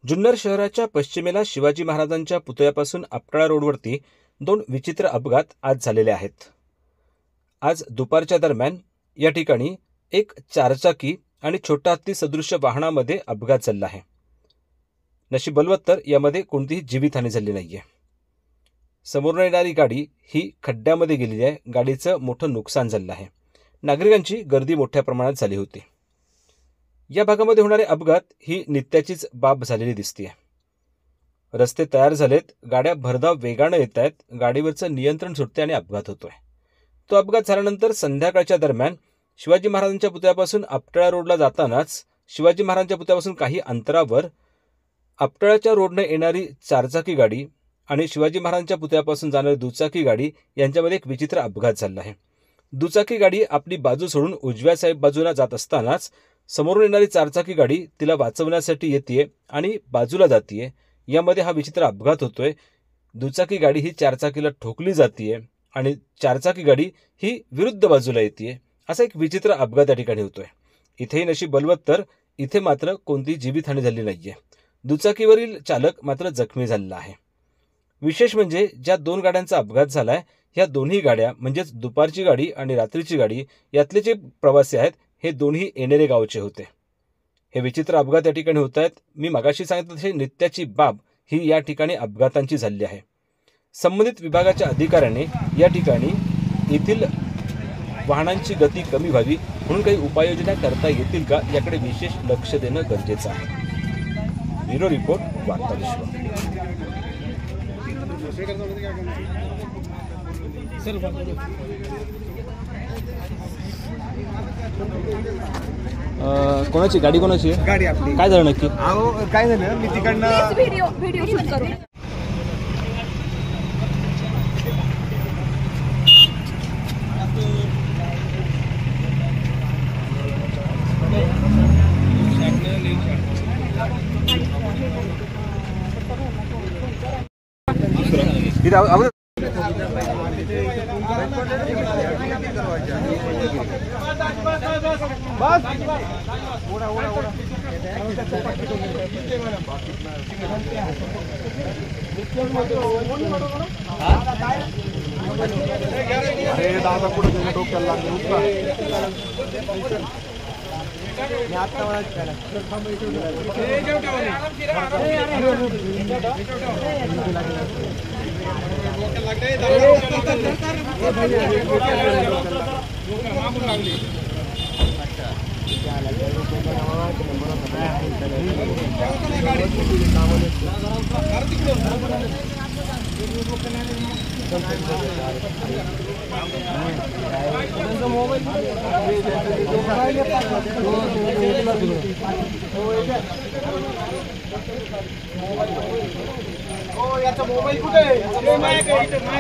जुन्नर शहराच्या पश्चिमेला शिवाजी महाराजांच्या पुतळ्यापासून आपटाळा रोडवरती दोन विचित्र अपघात आज झालेले आहेत। आज दुपारच्या दरम्यान या ठिकाणी एक चारचाकी आणि छोटा हत्ती सदृश्य वाहनामध्ये अपघात झाला आहे। नशीब बलवत्तर यामध्ये कोणतीही जीवितहानी झाली नाहीये। समोरून येणारी गाडी ही खड्ड्यामध्ये गेलेली आहे। गाडीचं मोठं नुकसान झालं आहे। नागरिकांची गर्दी मोठ्या प्रमाणात झाली होती। या भागामध्ये होणारे अपघात ही नित्याचीच बाब झालेली दिसते। रस्ते तयार झालेत, गाड्या भरधाव वेगाने येत आहेत, गाडीवरचं नियंत्रण सुटते आणि अपघात होतोय। तो अपघात झाल्यानंतर संध्याकाळच्या दरम्यान शिवाजी महाराजांच्या पुतळ्यापासून आपटाळा रोडला जातानाच शिवाजी महाराजांच्या पुतळ्यापासून काही अंतरावर आपटाळ्याच्या रोडने येणारी चारचाकी गाडी आणि शिवाजी महाराजांच्या पुतळ्यापासून जाणारी दुचाकी गाडी यांच्यामध्ये एक विचित्र अपघात झाला आहे। दुचाकी गाडी आपली बाजू सोडून उजव्या साईड बाजूला जात असतानाच समोरून येणारी चारचाकी गाडी तिला वाचवण्यासाठी येते आणि बाजूला जाते। यामध्ये हा विचित्र अपघात होतोय। दुचाकी गाडी ही चारचाकीला ठोकली जाते आणि चारचाकी गाडी ही विरुद्ध बाजूला येते। असा एक विचित्र अपघात या ठिकाणी होतोय। इथेही नशीब बलवत्तर, इथे मात्र कोणतीही जीवितहानी झाली नाहीये। दुचाकीवरील चालक मात्र जखमी झालेला आहे। विशेष म्हणजे ज्या दोन गाड्यांचा अपघात झालाय ह्या दोन्ही गाड्या म्हणजेच दुपारची गाडी आणि रात्रीची गाडी यातले जे प्रवासी आहेत हे दोन्ही येणेरे गावचे होते। हे विचित्र अपघात या ठिकाणी होत आहेत। मी मगाशी सांगितलं तसे नित्याची बाब ही या ठिकाणी अपघातांची झाली आहे। संबंधित विभागाच्या अधिकाऱ्यांनी या ठिकाणी येथील वाहनांची गती कमी व्हावी म्हणून काही उपाययोजना करता येतील का याकडे विशेष लक्ष देणं गरजेचं आहे। ब्युरो रिपोर्ट, वार्ता विश्व। कोणाची गाडी, कोणाची गाडी आपली? काय झालं नक्की? काय झालं, मी तिकडनं व्हिडिओ शूट करू। अरे दादा कुठे गेला, डोक्याला लागलं। मोबाईल कुठे आहे?